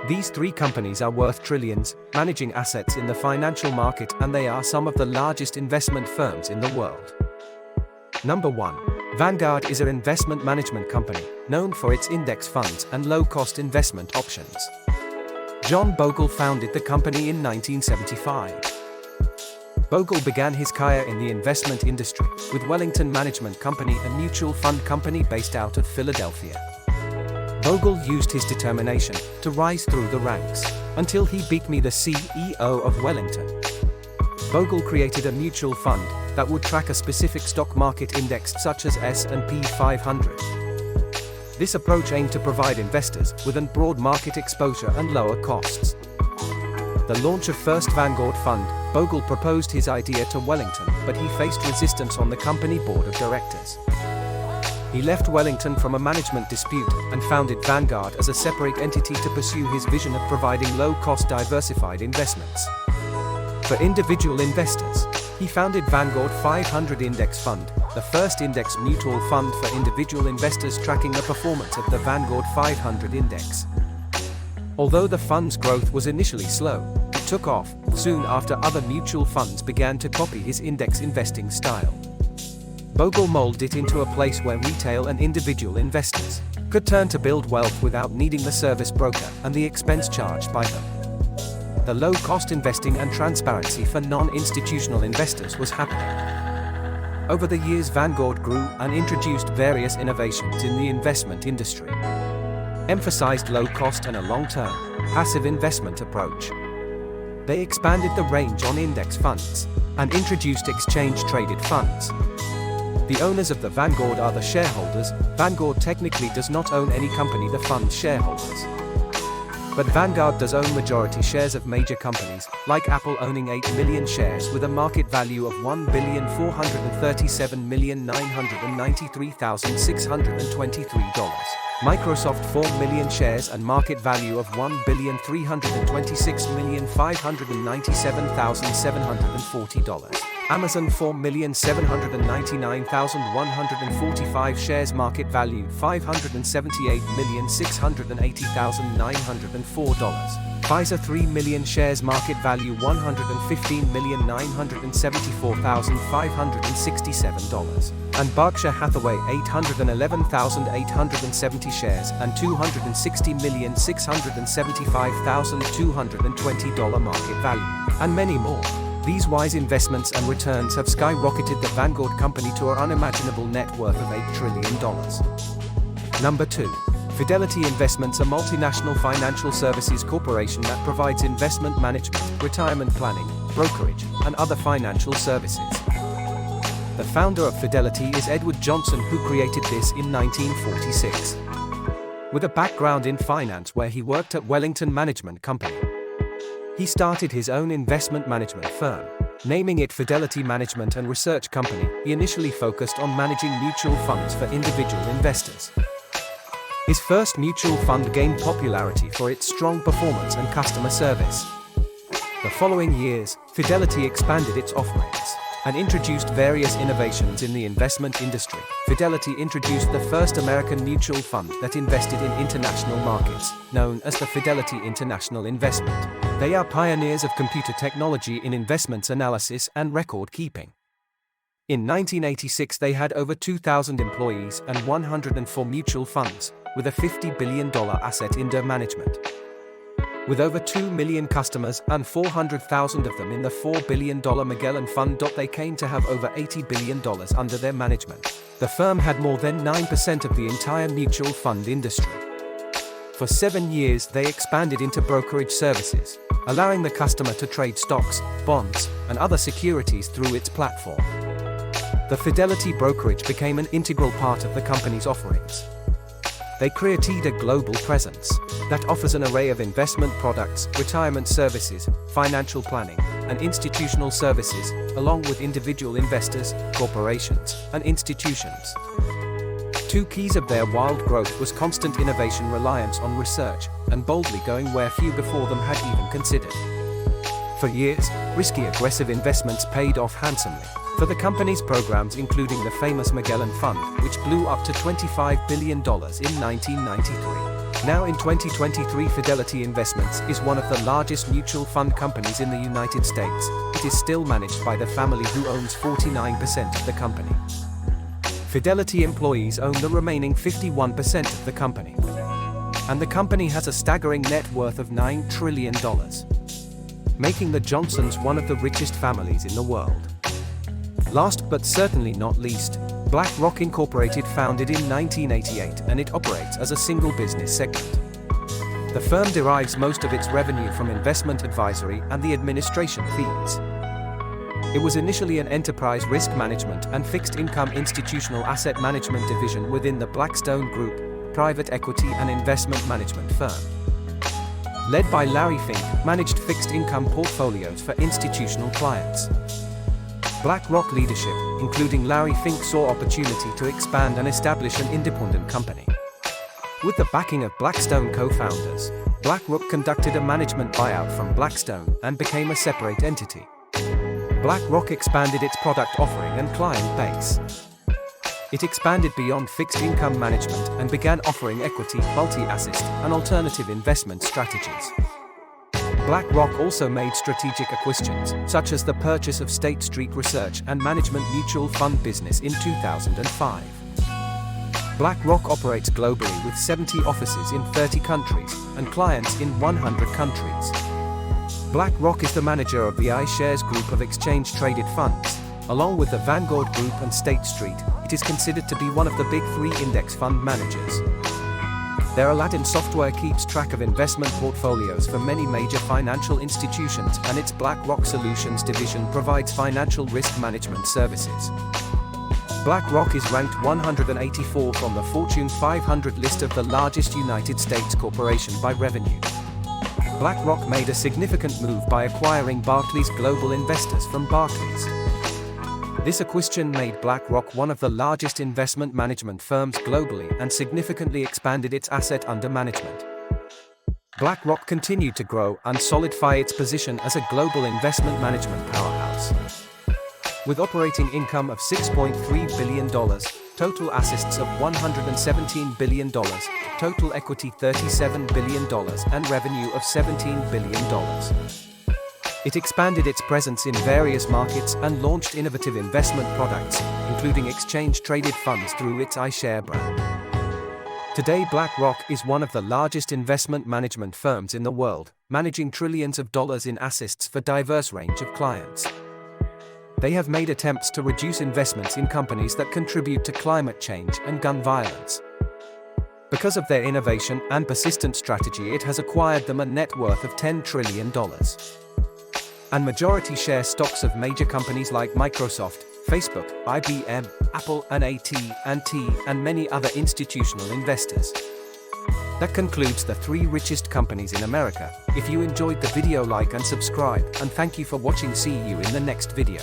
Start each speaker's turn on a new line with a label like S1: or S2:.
S1: These three companies are worth trillions, managing assets in the financial market, and they are some of the largest investment firms in the world. Number 1. Vanguard is an investment management company, known for its index funds and low-cost investment options. John Bogle founded the company in 1975. Bogle began his career in the investment industry, with Wellington Management Company, a mutual fund company based out of Philadelphia. Bogle used his determination to rise through the ranks, until he became the CEO of Wellington. Bogle created a mutual fund that would track a specific stock market index such as S&P 500. This approach aimed to provide investors with a broad market exposure and lower costs. The launch of first Vanguard Fund, Bogle proposed his idea to Wellington, but he faced resistance on the company board of directors. He left Wellington from a management dispute and founded Vanguard as a separate entity to pursue his vision of providing low-cost diversified investments. For individual investors, he founded Vanguard 500 Index Fund, the first index mutual fund for individual investors tracking the performance of the Vanguard 500 Index. Although the fund's growth was initially slow, it took off soon after other mutual funds began to copy his index investing style. Bogle molded it into a place where retail and individual investors could turn to build wealth without needing the service broker and the expense charged by them. The low-cost investing and transparency for non-institutional investors was happening. Over the years, Vanguard grew and introduced various innovations in the investment industry, emphasized low cost and a long-term, passive investment approach. They expanded the range on index funds and introduced exchange-traded funds. The owners of the Vanguard are the shareholders. Vanguard technically does not own any company, the fund's shareholders. But Vanguard does own majority shares of major companies, like Apple owning 8 million shares with a market value of $1,437,993,623. Microsoft 4 million shares and market value of $1,326,597,740. Amazon 4,799,145 shares, market value $578,680,904. Pfizer 3 million shares, market value $115,974,567. And Berkshire Hathaway 811,870 shares and $260,675,220 market value. And many more. These wise investments and returns have skyrocketed the Vanguard company to an unimaginable net worth of $8 trillion. Number 2. Fidelity Investments, a multinational financial services corporation that provides investment management, retirement planning, brokerage, and other financial services. The founder of Fidelity is Edward Johnson, who created this in 1946. With a background in finance where he worked at Wellington Management Company, he started his own investment management firm, naming it Fidelity Management and Research Company. He initially focused on managing mutual funds for individual investors. His first mutual fund gained popularity for its strong performance and customer service. The following years, Fidelity expanded its offerings and introduced various innovations in the investment industry. Fidelity introduced the first American mutual fund that invested in international markets, known as the Fidelity International Investment. They are pioneers of computer technology in investments analysis and record keeping. In 1986, they had over 2,000 employees and 104 mutual funds, with a $50 billion asset under management. With over 2 million customers and 400,000 of them in the $4 billion Magellan Fund, they came to have over $80 billion under their management. The firm had more than 9% of the entire mutual fund industry. For 7 years, they expanded into brokerage services, allowing the customer to trade stocks, bonds, and other securities through its platform. The Fidelity brokerage became an integral part of the company's offerings. They created a global presence that offers an array of investment products, retirement services, financial planning, and institutional services, along with individual investors, corporations, and institutions. Two keys of their wild growth was constant innovation, reliance on research, and boldly going where few before them had even considered. For years, risky aggressive investments paid off handsomely for the company's programs, including the famous Magellan Fund, which blew up to $25 billion in 1993. Now in 2023, Fidelity Investments is one of the largest mutual fund companies in the United States. It is still managed by the family who owns 49% of the company. Fidelity employees own the remaining 51% of the company. And the company has a staggering net worth of $9 trillion, making the Johnsons one of the richest families in the world. Last but certainly not least, BlackRock Incorporated, founded in 1988, and it operates as a single business segment. The firm derives most of its revenue from investment advisory and the administration fees. It was initially an enterprise risk management and fixed income institutional asset management division within the Blackstone Group, private equity and investment management firm. Led by Larry Fink, managed fixed income portfolios for institutional clients. BlackRock leadership, including Larry Fink, saw opportunity to expand and establish an independent company. With the backing of Blackstone co-founders, BlackRock conducted a management buyout from Blackstone and became a separate entity. BlackRock expanded its product offering and client base. It expanded beyond fixed income management and began offering equity, multi-asset, and alternative investment strategies. BlackRock also made strategic acquisitions, such as the purchase of State Street Research and Management mutual fund business in 2005. BlackRock operates globally with 70 offices in 30 countries and clients in 100 countries. BlackRock is the manager of the iShares group of exchange-traded funds. Along with the Vanguard Group and State Street, it is considered to be one of the big three index fund managers. Their Aladdin software keeps track of investment portfolios for many major financial institutions, and its BlackRock Solutions division provides financial risk management services. BlackRock is ranked 184 from the Fortune 500 list of the largest United States corporation by revenue. BlackRock made a significant move by acquiring Barclays Global Investors from Barclays. This acquisition made BlackRock one of the largest investment management firms globally and significantly expanded its asset under management. BlackRock continued to grow and solidify its position as a global investment management powerhouse. With operating income of $6.3 billion, total assets of $117 billion, total equity $37 billion, and revenue of $17 billion. It expanded its presence in various markets and launched innovative investment products, including exchange-traded funds through its iShares brand. Today, BlackRock is one of the largest investment management firms in the world, managing trillions of dollars in assets for a diverse range of clients. They have made attempts to reduce investments in companies that contribute to climate change and gun violence. Because of their innovation and persistent strategy, it has acquired them a net worth of $10 trillion. And majority share stocks of major companies like Microsoft, Facebook, IBM, Apple, and AT&T, and many other institutional investors. That concludes the 3 richest companies in America. If you enjoyed the video, like and subscribe, and thank you for watching. See you in the next video.